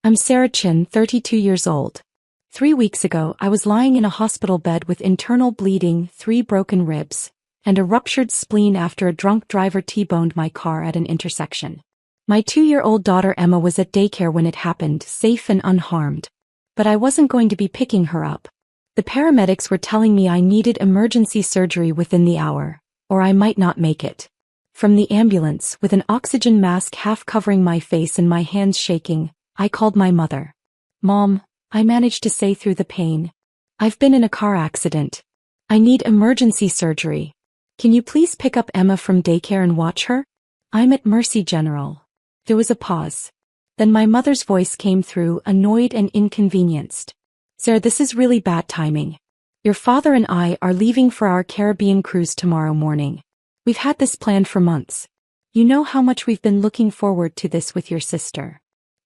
I'm Sarah Chen, 32 years old. 3 weeks ago, I was lying in a hospital bed with internal bleeding, 3 broken ribs, and a ruptured spleen after a drunk driver T-boned my car at an intersection. My 2-year-old daughter Emma was at daycare when it happened, safe and unharmed. But I wasn't going to be picking her up. The paramedics were telling me I needed emergency surgery within the hour, or I might not make it. From the ambulance, with an oxygen mask half covering my face and my hands shaking, I called my mother. "Mom," I managed to say through the pain. "I've been in a car accident. I need emergency surgery. Can you please pick up Emma from daycare and watch her? I'm at Mercy General." There was a pause. Then my mother's voice came through, annoyed and inconvenienced. "Sarah, this is really bad timing. Your father and I are leaving for our Caribbean cruise tomorrow morning. We've had this planned for months. You know how much we've been looking forward to this with your sister."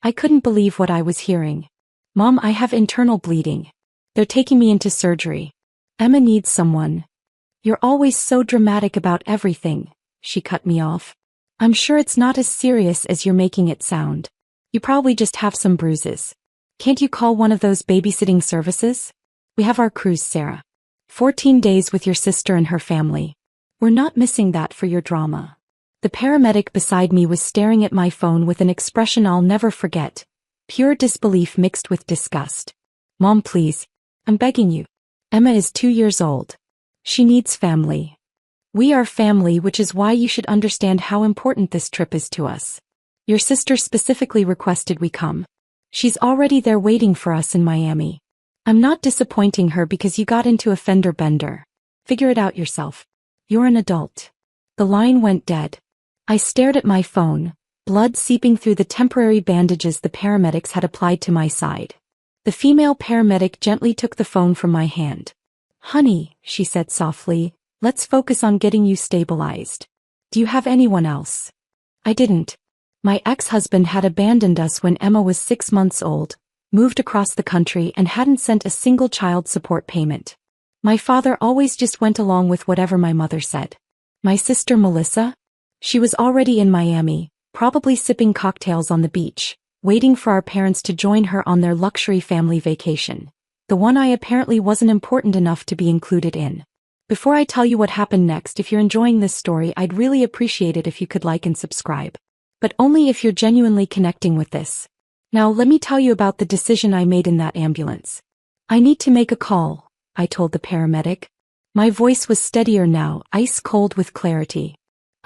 I couldn't believe what I was hearing. "Mom, I have internal bleeding. They're taking me into surgery. Emma needs someone." "You're always so dramatic about everything," she cut me off. "I'm sure it's not as serious as you're making it sound. You probably just have some bruises. Can't you call one of those babysitting services? We have our cruise, Sarah. 14 days with your sister and her family. We're not missing that for your drama." The paramedic beside me was staring at my phone with an expression I'll never forget, pure disbelief mixed with disgust. "Mom, please. I'm begging you. Emma is 2 years old. She needs family. We are family, which is why you should understand how important this trip is to us. Your sister specifically requested we come. She's already there waiting for us in Miami. I'm not disappointing her because you got into a fender bender. Figure it out yourself. You're an adult." The line went dead. I stared at my phone, blood seeping through the temporary bandages the paramedics had applied to my side. The female paramedic gently took the phone from my hand. "Honey," she said softly, "let's focus on getting you stabilized. Do you have anyone else?" I didn't. My ex-husband had abandoned us when Emma was 6 months old, moved across the country and hadn't sent a single child support payment. My father always just went along with whatever my mother said. My sister Melissa? She was already in Miami, probably sipping cocktails on the beach, waiting for our parents to join her on their luxury family vacation. The one I apparently wasn't important enough to be included in. Before I tell you what happened next, if you're enjoying this story, I'd really appreciate it if you could like and subscribe. But only if you're genuinely connecting with this. Now let me tell you about the decision I made in that ambulance. "I need to make a call," I told the paramedic. My voice was steadier now, ice cold with clarity.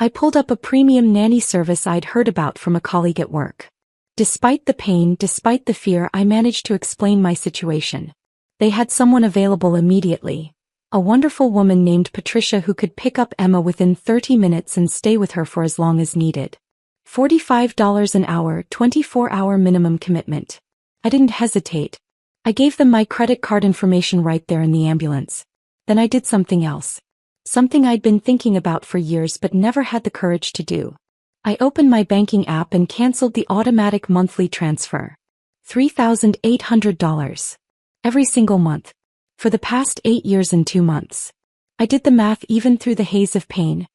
I pulled up a premium nanny service I'd heard about from a colleague at work. Despite the pain, despite the fear, I managed to explain my situation. They had someone available immediately. A wonderful woman named Patricia who could pick up Emma within 30 minutes and stay with her for as long as needed. $45 an hour, 24-hour minimum commitment. I didn't hesitate. I gave them my credit card information right there in the ambulance. Then I did something else. Something I'd been thinking about for years but never had the courage to do. I opened my banking app and canceled the automatic monthly transfer. $3,800. Every single month. For the past 8 years and 2 months. I did the math even through the haze of pain.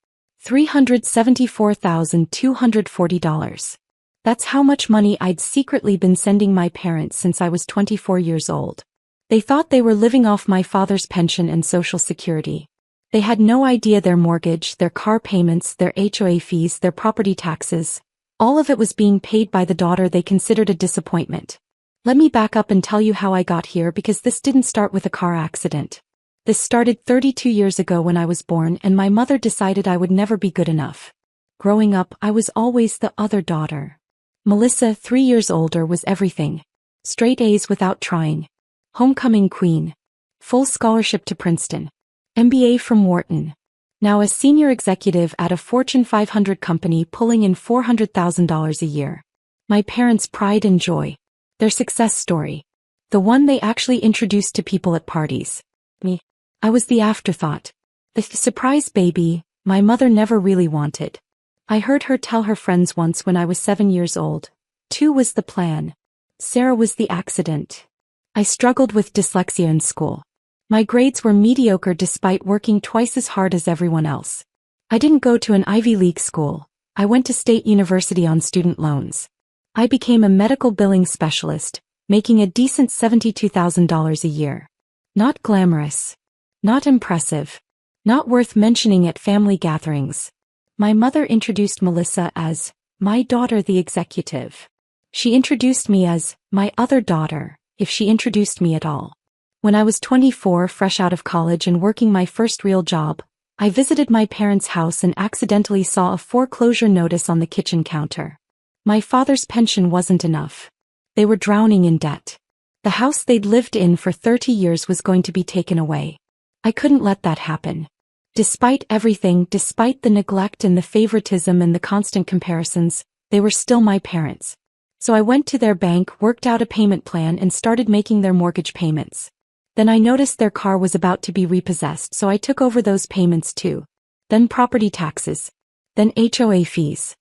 $374,240. That's how much money I'd secretly been sending my parents since I was 24 years old. They thought they were living off my father's pension and Social Security. They had no idea their mortgage, their car payments, their HOA fees, their property taxes, all of it was being paid by the daughter they considered a disappointment. Let me back up and tell you how I got here, because this didn't start with a car accident. This started 32 years ago when I was born and my mother decided I would never be good enough. Growing up, I was always the other daughter. Melissa, 3 years older, was everything. Straight A's without trying. Homecoming queen. Full scholarship to Princeton. MBA from Wharton. Now a senior executive at a Fortune 500 company pulling in $400,000 a year. My parents' pride and joy. Their success story. The one they actually introduced to people at parties. Me. I was the afterthought. The surprise baby my mother never really wanted. I heard her tell her friends once when I was 7 years old. 2 was the plan. Sarah was the accident. I struggled with dyslexia in school. My grades were mediocre despite working twice as hard as everyone else. I didn't go to an Ivy League school. I went to State University on student loans. I became a medical billing specialist, making a decent $72,000 a year. Not glamorous. Not impressive. Not worth mentioning at family gatherings. My mother introduced Melissa as my daughter the executive. She introduced me as my other daughter, if she introduced me at all. When I was 24, fresh out of college and working my first real job, I visited my parents' house and accidentally saw a foreclosure notice on the kitchen counter. My father's pension wasn't enough. They were drowning in debt. The house they'd lived in for 30 years was going to be taken away. I couldn't let that happen. Despite everything, despite the neglect and the favoritism and the constant comparisons, they were still my parents. So I went to their bank, worked out a payment plan and started making their mortgage payments. Then I noticed their car was about to be repossessed, so I took over those payments too. Then property taxes. Then HOA fees.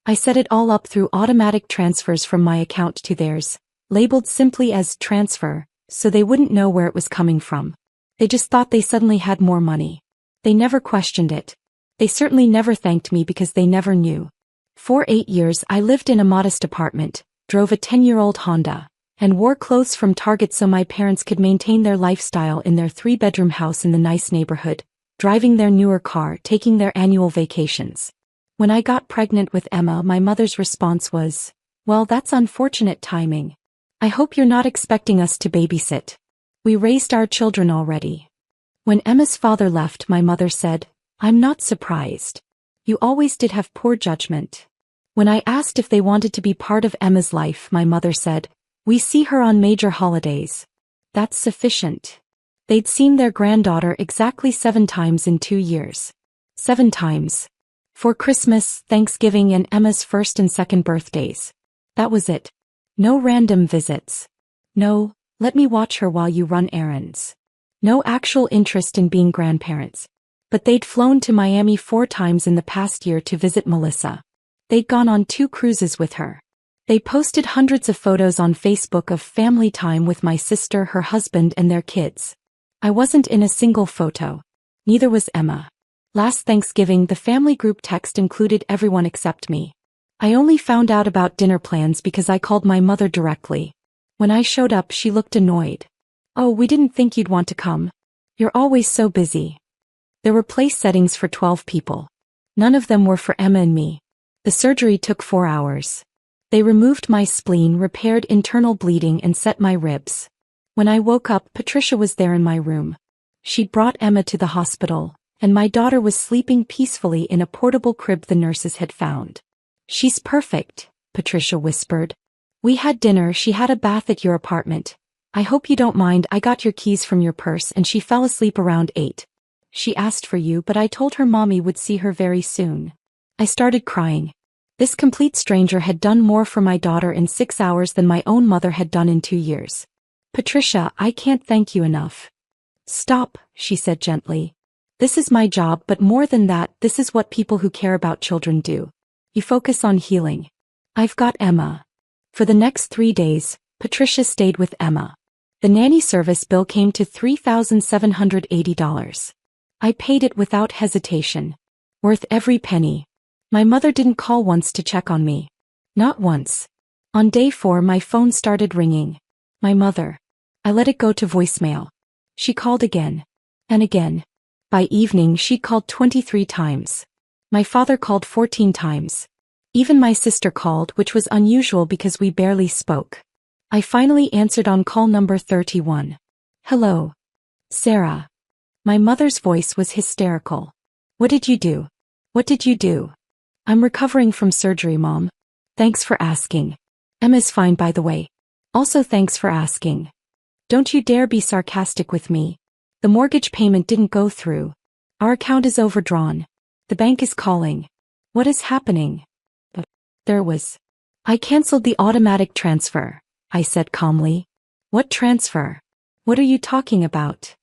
I set it all up through automatic transfers from my account to theirs, labeled simply as transfer, so they wouldn't know where it was coming from. They just thought they suddenly had more money. They never questioned it. They certainly never thanked me because they never knew. For 8 years I lived in a modest apartment, drove a 10-year-old Honda, and wore clothes from Target so my parents could maintain their lifestyle in their 3-bedroom house in the nice neighborhood, driving their newer car, taking their annual vacations. When I got pregnant with Emma, my mother's response was, "Well, that's unfortunate timing. I hope you're not expecting us to babysit. We raised our children already." When Emma's father left, my mother said, "I'm not surprised. You always did have poor judgment." When I asked if they wanted to be part of Emma's life, my mother said, "We see her on major holidays. That's sufficient." They'd seen their granddaughter exactly 7 times in 2 years. 7 times. For Christmas, Thanksgiving and Emma's first and second birthdays. That was it. No random visits. No, let me watch her while you run errands. No actual interest in being grandparents. But they'd flown to Miami 4 times in the past year to visit Melissa. They'd gone on 2 cruises with her. They posted hundreds of photos on Facebook of family time with my sister, her husband, and their kids. I wasn't in a single photo. Neither was Emma. Last Thanksgiving, the family group text included everyone except me. I only found out about dinner plans because I called my mother directly. When I showed up, she looked annoyed. "Oh, we didn't think you'd want to come. You're always so busy." There were place settings for 12 people. None of them were for Emma and me. The surgery took 4 hours. They removed my spleen, repaired internal bleeding, and set my ribs. When I woke up, Patricia was there in my room. She'd brought Emma to the hospital, and my daughter was sleeping peacefully in a portable crib the nurses had found. "She's perfect," Patricia whispered. "We had dinner, she had a bath at your apartment. I hope you don't mind, I got your keys from your purse, and she fell asleep around 8. She asked for you, but I told her mommy would see her very soon." I started crying. This complete stranger had done more for my daughter in 6 hours than my own mother had done in 2 years. "Patricia, I can't thank you enough." "Stop," she said gently. "This is my job, but more than that, this is what people who care about children do. You focus on healing. I've got Emma." For the next 3 days, Patricia stayed with Emma. The nanny service bill came to $3,780. I paid it without hesitation. Worth every penny. My mother didn't call once to check on me. Not once. On day 4, my phone started ringing. My mother. I let it go to voicemail. She called again. And again. By evening, she'd called 23 times. My father called 14 times. Even my sister called, which was unusual because we barely spoke. I finally answered on call number 31. "Hello. Sarah." My mother's voice was hysterical. "What did you do? What did you do?" "I'm recovering from surgery, Mom. Thanks for asking. Emma's fine, by the way. Also thanks for asking. Don't you dare be sarcastic with me. The mortgage payment didn't go through. Our account is overdrawn. The bank is calling. What is happening?" There was. "I canceled the automatic transfer," I said calmly. "What transfer? What are you talking about?"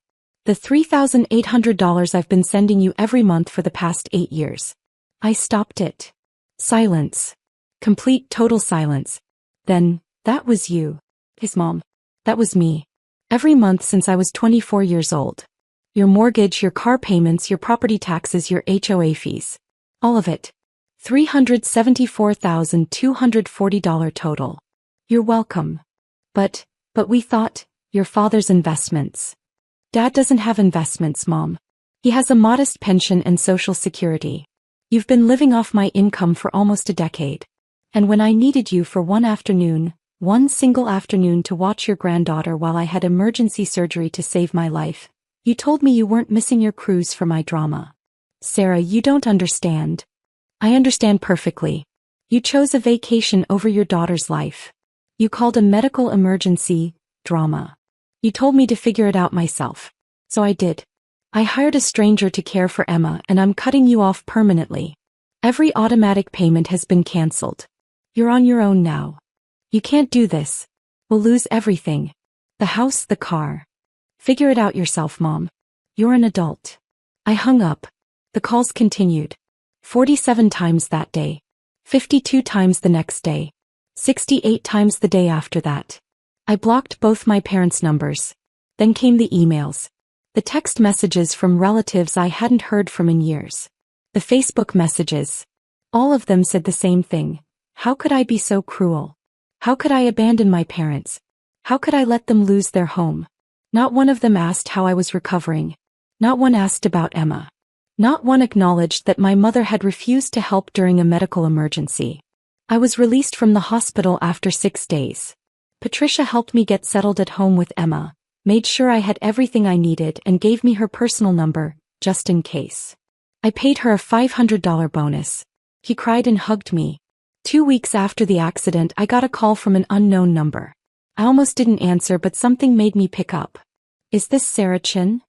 "The $3,800 I've been sending you every month for the past 8 years. I stopped it." Silence. Complete total silence. Then, "That was you." His mom. "That was me. Every month since I was 24 years old. Your mortgage, your car payments, your property taxes, your HOA fees. All of it. $374,240 total. You're welcome. But we thought, your father's investments. Dad doesn't have investments, Mom. He has a modest pension and Social Security. You've been living off my income for almost a decade. And when I needed you for one single afternoon to watch your granddaughter while I had emergency surgery to save my life, you told me you weren't missing your cruise for my drama. Sarah, you don't understand. I understand perfectly. You chose a vacation over your daughter's life. You called a medical emergency drama. You told me to figure it out myself. So I did. I hired a stranger to care for Emma, and I'm cutting you off permanently. Every automatic payment has been canceled. You're on your own now. You can't do this. We'll lose everything. The house, the car. Figure it out yourself, Mom. You're an adult. I hung up. The calls continued. 47 times that day. 52 times the next day. 68 times the day after that. I blocked both my parents' numbers. Then came the emails. The text messages from relatives I hadn't heard from in years. The Facebook messages. All of them said the same thing. How could I be so cruel? How could I abandon my parents? How could I let them lose their home? Not one of them asked how I was recovering. Not one asked about Emma. Not one acknowledged that my mother had refused to help during a medical emergency. I was released from the hospital after 6 days. Patricia helped me get settled at home with Emma, made sure I had everything I needed, and gave me her personal number, just in case. I paid her a $500 bonus. He cried and hugged me. 2 weeks after the accident, I got a call from an unknown number. I almost didn't answer, but something made me pick up. Is this Sarah Chen?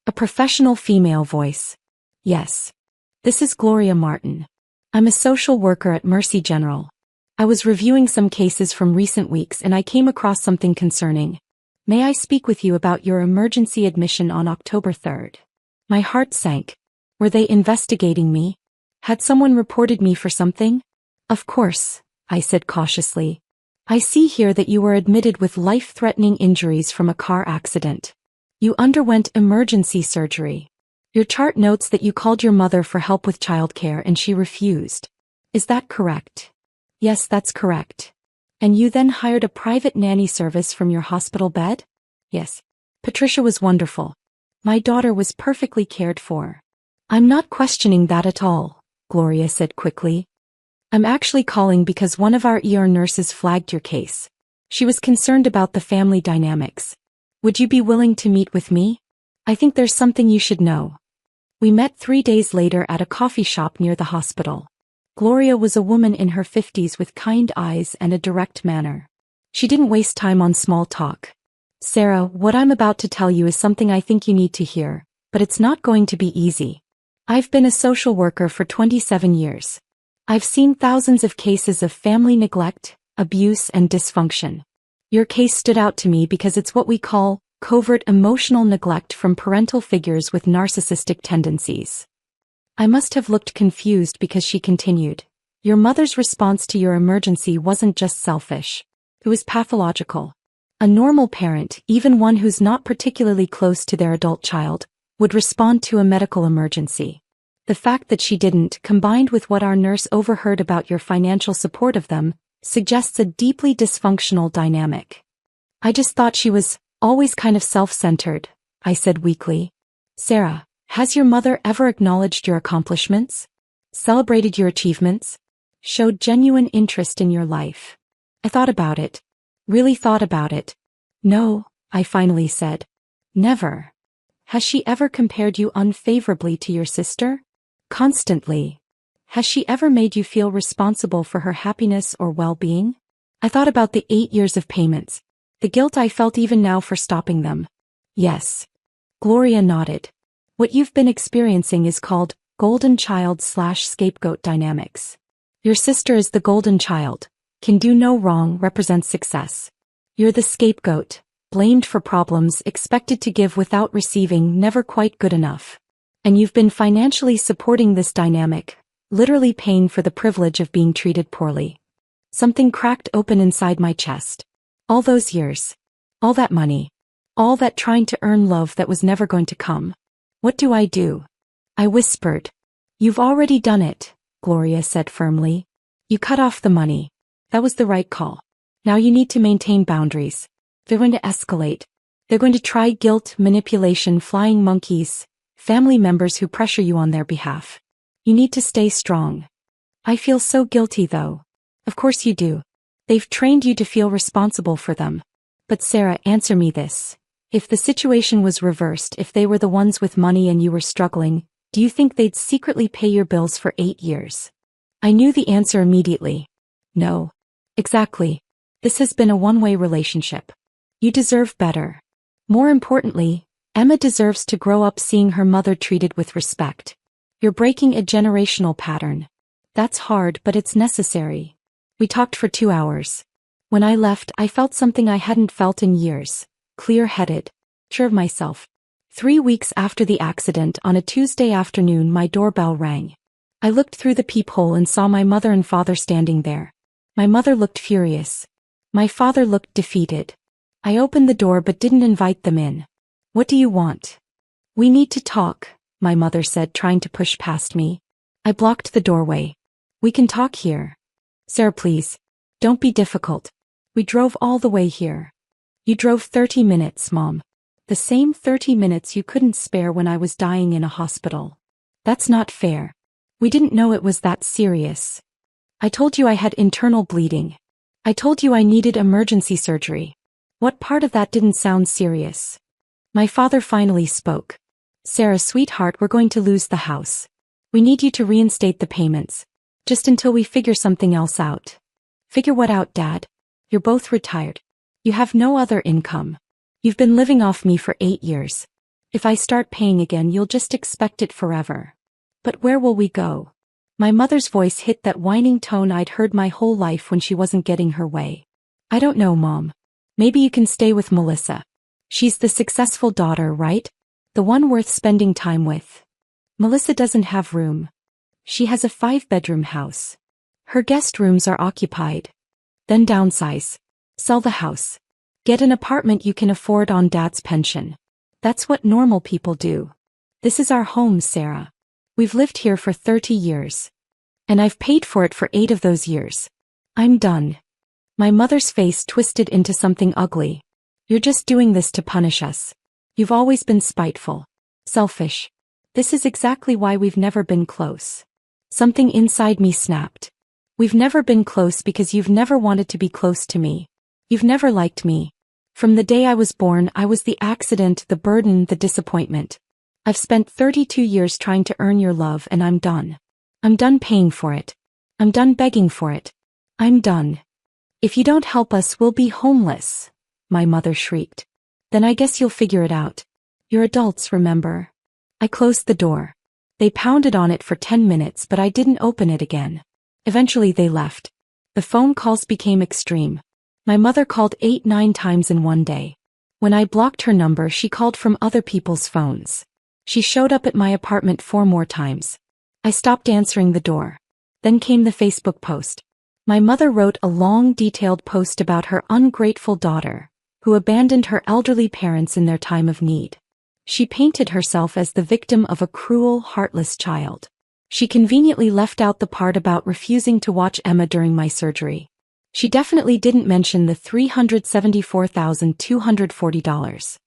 A professional female voice. Yes. This is Gloria Martin. I'm a social worker at Mercy General. I was reviewing some cases from recent weeks and I came across something concerning. May I speak with you about your emergency admission on October 3rd? My heart sank. Were they investigating me? Had someone reported me for something? Of course, I said cautiously. I see here that you were admitted with life-threatening injuries from a car accident. You underwent emergency surgery. Your chart notes that you called your mother for help with childcare and she refused. Is that correct? Yes, that's correct. And you then hired a private nanny service from your hospital bed? Yes. Patricia was wonderful. My daughter was perfectly cared for. I'm not questioning that at all, Gloria said quickly. I'm actually calling because one of our ER nurses flagged your case. She was concerned about the family dynamics. Would you be willing to meet with me? I think there's something you should know. We met 3 days later at a coffee shop near the hospital. Gloria was a woman in her 50s with kind eyes and a direct manner. She didn't waste time on small talk. Sarah, what I'm about to tell you is something I think you need to hear, but it's not going to be easy. I've been a social worker for 27 years. I've seen thousands of cases of family neglect, abuse, and dysfunction. Your case stood out to me because it's what we call covert emotional neglect from parental figures with narcissistic tendencies. I must have looked confused because she continued. Your mother's response to your emergency wasn't just selfish. It was pathological. A normal parent, even one who's not particularly close to their adult child, would respond to a medical emergency. The fact that she didn't, combined with what our nurse overheard about your financial support of them, suggests a deeply dysfunctional dynamic. I just thought she was always kind of self-centered, I said weakly. Sarah, has your mother ever acknowledged your accomplishments? Celebrated your achievements? Showed genuine interest in your life? I thought about it. Really thought about it. No, I finally said. Never. Has she ever compared you unfavorably to your sister? Constantly. Has she ever made you feel responsible for her happiness or well-being? I thought about the 8 years of payments, the guilt I felt even now for stopping them. Yes. Gloria nodded. What you've been experiencing is called golden child/scapegoat dynamics. Your sister is the golden child, can do no wrong, represents success. You're the scapegoat, blamed for problems, expected to give without receiving, never quite good enough. And you've been financially supporting this dynamic, literally paying for the privilege of being treated poorly. Something cracked open inside my chest. All those years. All that money. All that trying to earn love that was never going to come. What do? I whispered. You've already done it, Gloria said firmly. You cut off the money. That was the right call. Now you need to maintain boundaries. They're going to escalate. They're going to try guilt, manipulation, flying monkeys, family members who pressure you on their behalf. You need to stay strong. I feel so guilty though. Of course you do. They've trained you to feel responsible for them. But Sarah, answer me this. If the situation was reversed, if they were the ones with money and you were struggling, do you think they'd secretly pay your bills for 8 years? I knew the answer immediately. No. Exactly. This has been a one-way relationship. You deserve better. More importantly, Emma deserves to grow up seeing her mother treated with respect. You're breaking a generational pattern. That's hard, but it's necessary. We talked for 2 hours. When I left, I felt something I hadn't felt in years. Clear-headed. Sure of myself. 3 weeks after the accident, on a Tuesday afternoon, my doorbell rang. I looked through the peephole and saw my mother and father standing there. My mother looked furious. My father looked defeated. I opened the door but didn't invite them in. What do you want? We need to talk, my mother said, trying to push past me. I blocked the doorway. We can talk here. Sarah, please. Don't be difficult. We drove all the way here. You drove 30 minutes, Mom. The same 30 minutes you couldn't spare when I was dying in a hospital. That's not fair. We didn't know it was that serious. I told you I had internal bleeding. I told you I needed emergency surgery. What part of that didn't sound serious? My father finally spoke. Sarah, sweetheart, we're going to lose the house. We need you to reinstate the payments. Just until we figure something else out. Figure what out, Dad? You're both retired. You have no other income. You've been living off me for 8 years. If I start paying again, you'll just expect it forever. But where will we go? My mother's voice hit that whining tone I'd heard my whole life when she wasn't getting her way. I don't know, Mom. Maybe you can stay with Melissa. She's the successful daughter, right? The one worth spending time with. Melissa doesn't have room. She has a 5-bedroom house. Her guest rooms are occupied. Then downsize. Sell the house. Get an apartment you can afford on Dad's pension. That's what normal people do. This is our home, Sarah. We've lived here for 30 years. And I've paid for it for 8 of those years. I'm done. My mother's face twisted into something ugly. You're just doing this to punish us. You've always been spiteful. Selfish. This is exactly why we've never been close. Something inside me snapped. We've never been close because you've never wanted to be close to me. You've never liked me. From the day I was born, I was the accident, the burden, the disappointment. I've spent 32 years trying to earn your love and I'm done. I'm done paying for it. I'm done begging for it. I'm done. If you don't help us, we'll be homeless, my mother shrieked. Then I guess you'll figure it out. You're adults, remember? I closed the door. They pounded on it for 10 minutes, but I didn't open it again. Eventually they left. The phone calls became extreme. My mother called 8-9 times in one day. When I blocked her number, she called from other people's phones. She showed up at my apartment 4 more times. I stopped answering the door. Then came the Facebook post. My mother wrote a long, detailed post about her ungrateful daughter, who abandoned her elderly parents in their time of need. She painted herself as the victim of a cruel, heartless child. She conveniently left out the part about refusing to watch Emma during my surgery. She definitely didn't mention the $374,240.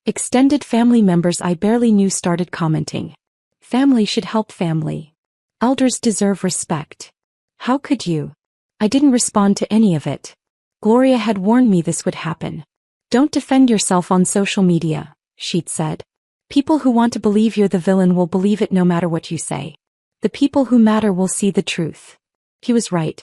Extended family members I barely knew started commenting. Family should help family. Elders deserve respect. How could you? I didn't respond to any of it. Gloria had warned me this would happen. Don't defend yourself on social media, she'd said. People who want to believe you're the villain will believe it no matter what you say. The people who matter will see the truth. He was right.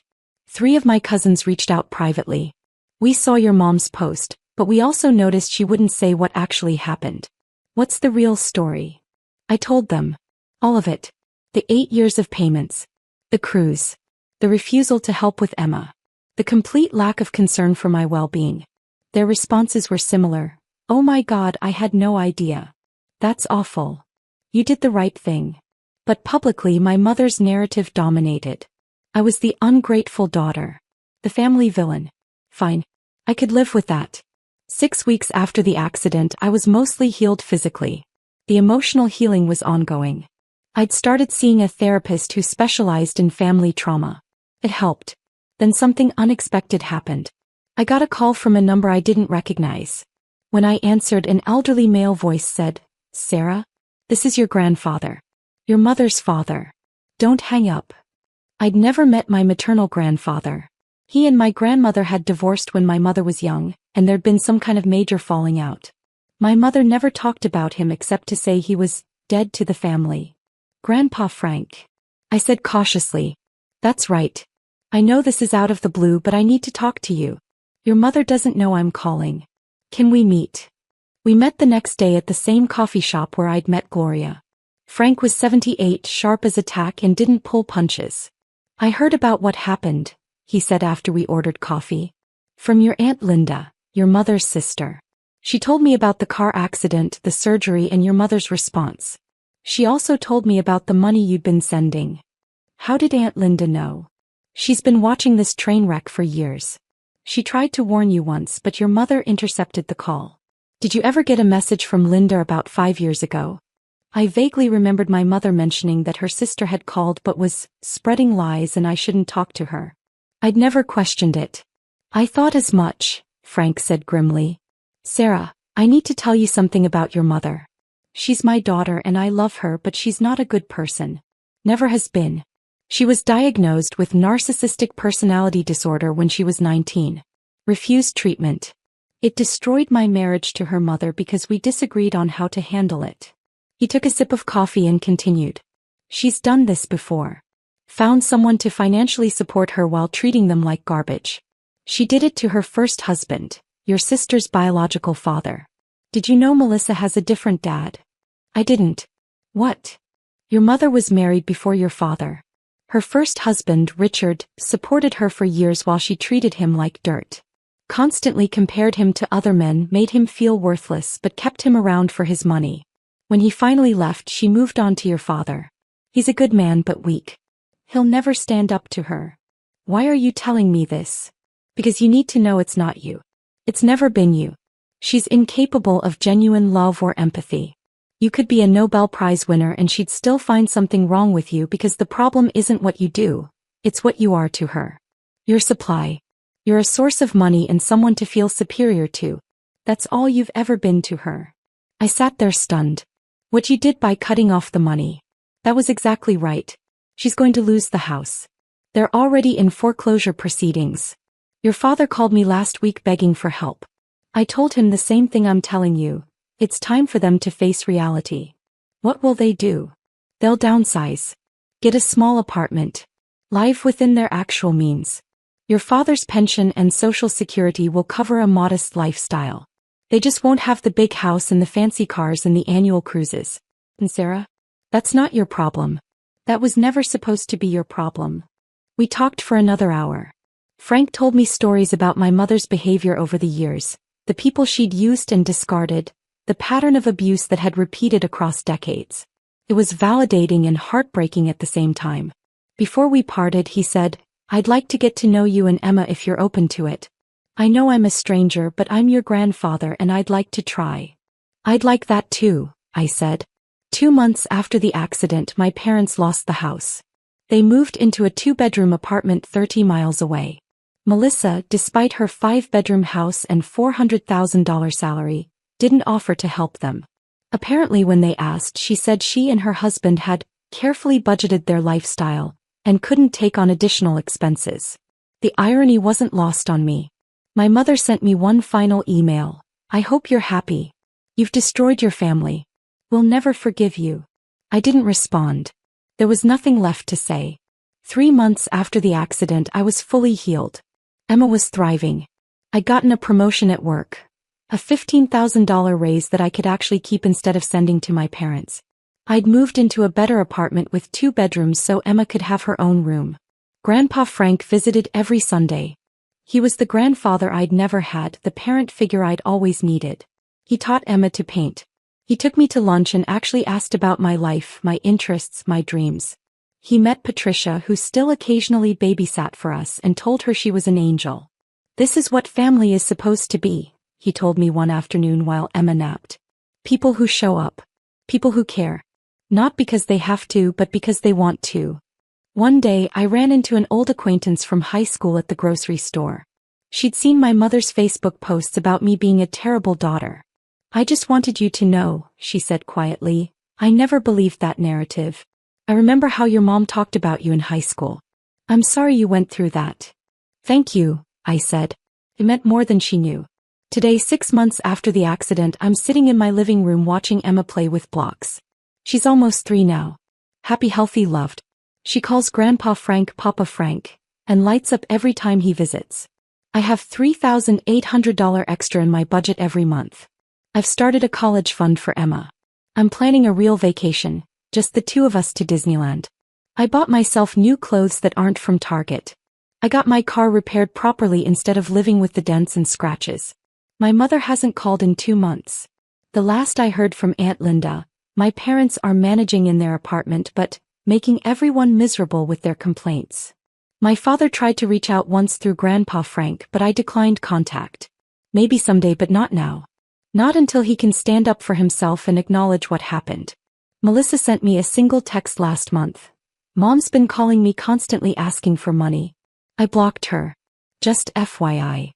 3 of my cousins reached out privately. We saw your mom's post, but we also noticed she wouldn't say what actually happened. What's the real story? I told them. All of it. The 8 years of payments. The cruise. The refusal to help with Emma. The complete lack of concern for my well-being. Their responses were similar. Oh my God, I had no idea. That's awful. You did the right thing. But publicly my mother's narrative dominated. I was the ungrateful daughter. The family villain. Fine. I could live with that. 6 weeks after the accident, I was mostly healed physically. The emotional healing was ongoing. I'd started seeing a therapist who specialized in family trauma. It helped. Then something unexpected happened. I got a call from a number I didn't recognize. When I answered, an elderly male voice said, "Sarah? This is your grandfather. Your mother's father. Don't hang up." I'd never met my maternal grandfather. He and my grandmother had divorced when my mother was young, and there'd been some kind of major falling out. My mother never talked about him except to say he was dead to the family. "Grandpa Frank," I said cautiously. "That's right. I know this is out of the blue, but I need to talk to you. Your mother doesn't know I'm calling. Can we meet?" We met the next day at the same coffee shop where I'd met Gloria. Frank was 78, sharp as a tack, and didn't pull punches. "I heard about what happened," he said after we ordered coffee. "From your Aunt Linda, your mother's sister. She told me about the car accident, the surgery, and your mother's response. She also told me about the money you'd been sending." "How did Aunt Linda know?" "She's been watching this train wreck for years. She tried to warn you once, but your mother intercepted the call." "Did you ever get a message from Linda about 5 years ago?" I vaguely remembered my mother mentioning that her sister had called but was spreading lies and I shouldn't talk to her. I'd never questioned it. "I thought as much," Frank said grimly. "Sarah, I need to tell you something about your mother. She's my daughter and I love her, but she's not a good person. Never has been. She was diagnosed with narcissistic personality disorder when she was 19. Refused treatment. It destroyed my marriage to her mother because we disagreed on how to handle it." He took a sip of coffee and continued. "She's done this before. Found someone to financially support her while treating them like garbage. She did it to her first husband, your sister's biological father. Did you know Melissa has a different dad?" "I didn't." "What? Your mother was married before your father. Her first husband, Richard, supported her for years while she treated him like dirt. Constantly compared him to other men, made him feel worthless but kept him around for his money. When he finally left, she moved on to your father. He's a good man but weak. He'll never stand up to her." "Why are you telling me this?" "Because you need to know it's not you. It's never been you. She's incapable of genuine love or empathy. You could be a Nobel Prize winner and she'd still find something wrong with you because the problem isn't what you do, it's what you are to her. Your supply. You're a source of money and someone to feel superior to. That's all you've ever been to her." I sat there stunned. "What you did by cutting off the money. That was exactly right. She's going to lose the house. They're already in foreclosure proceedings. Your father called me last week begging for help. I told him the same thing I'm telling you. It's time for them to face reality." "What will they do?" "They'll downsize. Get a small apartment. Live within their actual means. Your father's pension and social security will cover a modest lifestyle. They just won't have the big house and the fancy cars and the annual cruises." "And Sarah? That's not your problem. That was never supposed to be your problem." We talked for another hour. Frank told me stories about my mother's behavior over the years, the people she'd used and discarded, the pattern of abuse that had repeated across decades. It was validating and heartbreaking at the same time. Before we parted, he said, "I'd like to get to know you and Emma if you're open to it. I know I'm a stranger, but I'm your grandfather and I'd like to try." "I'd like that too," I said. 2 months after the accident, my parents lost the house. They moved into a 2-bedroom apartment 30 miles away. Melissa, despite her 5-bedroom house and $400,000 salary, didn't offer to help them. Apparently when they asked, she said she and her husband had carefully budgeted their lifestyle and couldn't take on additional expenses. The irony wasn't lost on me. My mother sent me one final email. "I hope you're happy. You've destroyed your family. We'll never forgive you." I didn't respond. There was nothing left to say. 3 months after the accident, I was fully healed. Emma was thriving. I'd gotten a promotion at work. A $15,000 raise that I could actually keep instead of sending to my parents. I'd moved into a better apartment with 2 bedrooms so Emma could have her own room. Grandpa Frank visited every Sunday. He was the grandfather I'd never had, the parent figure I'd always needed. He taught Emma to paint. He took me to lunch and actually asked about my life, my interests, my dreams. He met Patricia, who still occasionally babysat for us, and told her she was an angel. "This is what family is supposed to be," he told me one afternoon while Emma napped. "People who show up. People who care. Not because they have to, but because they want to. One day, I ran into an old acquaintance from high school at the grocery store. She'd seen my mother's Facebook posts about me being a terrible daughter. "I just wanted you to know," she said quietly, "I never believed that narrative. I remember how your mom talked about you in high school. I'm sorry you went through that." "Thank you," I said. It meant more than she knew. Today, 6 months after the accident, I'm sitting in my living room watching Emma play with blocks. She's almost 3 now. Happy, healthy, loved. She calls Grandpa Frank Papa Frank, and lights up every time he visits. I have $3,800 extra in my budget every month. I've started a college fund for Emma. I'm planning a real vacation, just the two of us, to Disneyland. I bought myself new clothes that aren't from Target. I got my car repaired properly instead of living with the dents and scratches. My mother hasn't called in 2 months. The last I heard from Aunt Linda, my parents are managing in their apartment but making everyone miserable with their complaints. My father tried to reach out once through Grandpa Frank, but I declined contact. Maybe someday, but not now. Not until he can stand up for himself and acknowledge what happened. Melissa sent me a single text last month. "Mom's been calling me constantly asking for money." I blocked her. Just FYI.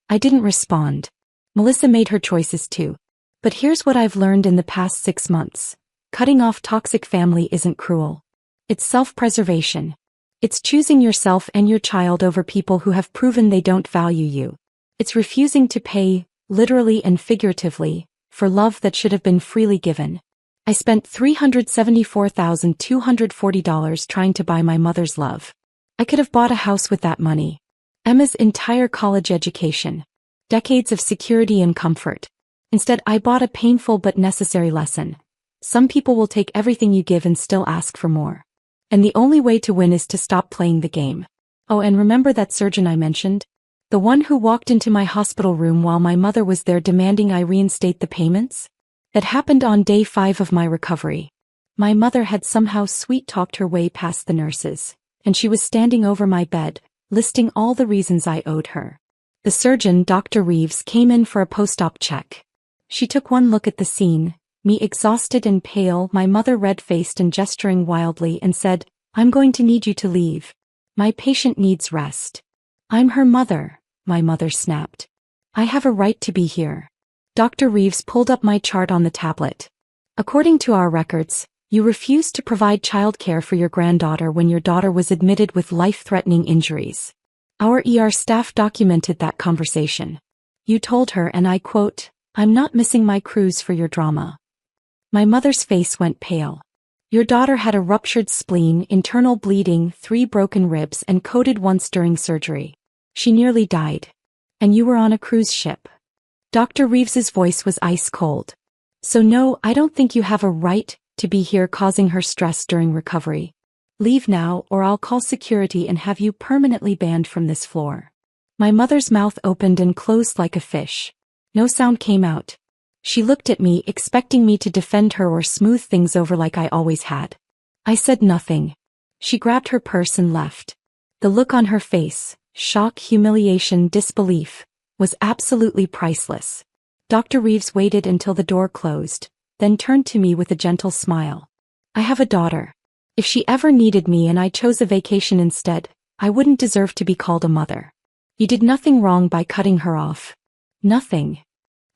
I didn't respond. Melissa made her choices too. But here's what I've learned in the past 6 months. Cutting off toxic family isn't cruel. It's self-preservation. It's choosing yourself and your child over people who have proven they don't value you. It's refusing to pay, literally and figuratively, for love that should have been freely given. I spent $374,240 trying to buy my mother's love. I could have bought a house with that money. Emma's entire college education. Decades of security and comfort. Instead, I bought a painful but necessary lesson. Some people will take everything you give and still ask for more. And the only way to win is to stop playing the game. Oh, and remember that surgeon I mentioned? The one who walked into my hospital room while my mother was there demanding I reinstate the payments? That happened on day 5 of my recovery. My mother had somehow sweet-talked her way past the nurses, and she was standing over my bed, listing all the reasons I owed her. The surgeon, Dr. Reeves, came in for a post-op check. She took one look at the scene, me exhausted and pale, my mother red-faced and gesturing wildly, and said, "I'm going to need you to leave. My patient needs rest." "I'm her mother," my mother snapped. "I have a right to be here." Dr. Reeves pulled up my chart on the tablet. "According to our records, you refused to provide childcare for your granddaughter when your daughter was admitted with life-threatening injuries. Our ER staff documented that conversation. You told her, and I quote, 'I'm not missing my cruise for your drama.'" My mother's face went pale. "Your daughter had a ruptured spleen, internal bleeding, 3 broken ribs, and coded once during surgery. She nearly died. And you were on a cruise ship." Dr. Reeves's voice was ice cold. "So no, I don't think you have a right to be here causing her stress during recovery. Leave now, or I'll call security and have you permanently banned from this floor." My mother's mouth opened and closed like a fish. No sound came out. She looked at me, expecting me to defend her or smooth things over like I always had. I said nothing. She grabbed her purse and left. The look on her face, shock, humiliation, disbelief, was absolutely priceless. Dr. Reeves waited until the door closed, then turned to me with a gentle smile. "I have a daughter. If she ever needed me and I chose a vacation instead, I wouldn't deserve to be called a mother. You did nothing wrong by cutting her off." "Nothing."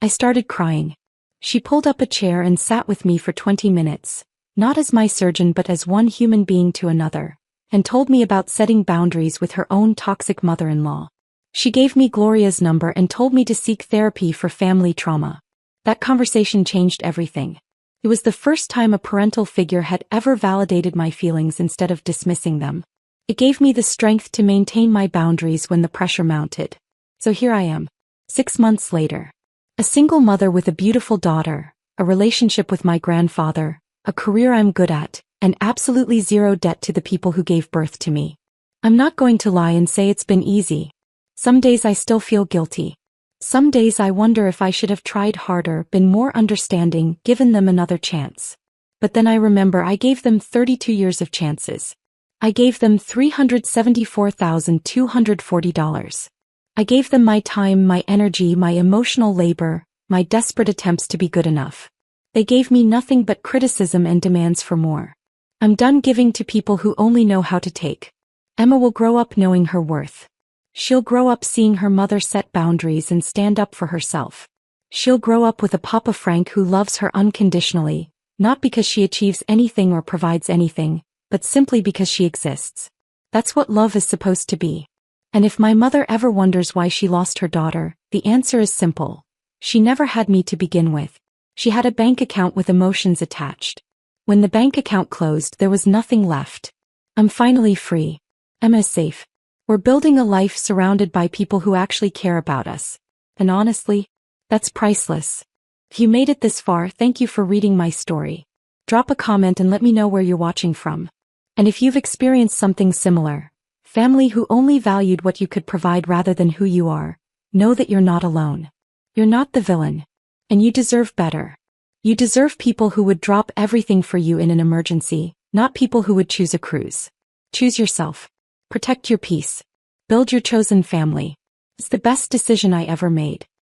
I started crying. She pulled up a chair and sat with me for 20 minutes, not as my surgeon but as one human being to another, and told me about setting boundaries with her own toxic mother-in-law. She gave me Gloria's number and told me to seek therapy for family trauma. That conversation changed everything. It was the first time a parental figure had ever validated my feelings instead of dismissing them. It gave me the strength to maintain my boundaries when the pressure mounted. So here I am, 6 months later. A single mother with a beautiful daughter, a relationship with my grandfather, a career I'm good at, and absolutely zero debt to the people who gave birth to me. I'm not going to lie and say it's been easy. Some days I still feel guilty. Some days I wonder if I should have tried harder, been more understanding, given them another chance. But then I remember I gave them 32 years of chances. I gave them $374,240. I gave them my time, my energy, my emotional labor, my desperate attempts to be good enough. They gave me nothing but criticism and demands for more. I'm done giving to people who only know how to take. Emma will grow up knowing her worth. She'll grow up seeing her mother set boundaries and stand up for herself. She'll grow up with a Papa Frank who loves her unconditionally, not because she achieves anything or provides anything, but simply because she exists. That's what love is supposed to be. And if my mother ever wonders why she lost her daughter, the answer is simple. She never had me to begin with. She had a bank account with emotions attached. When the bank account closed, there was nothing left. I'm finally free. Emma is safe. We're building a life surrounded by people who actually care about us. And honestly, that's priceless. If you made it this far, thank you for reading my story. Drop a comment and let me know where you're watching from. And if you've experienced something similar, family who only valued what you could provide rather than who you are, know that you're not alone. You're not the villain. And you deserve better. You deserve people who would drop everything for you in an emergency, not people who would choose a cruise. Choose yourself. Protect your peace. Build your chosen family. It's the best decision I ever made.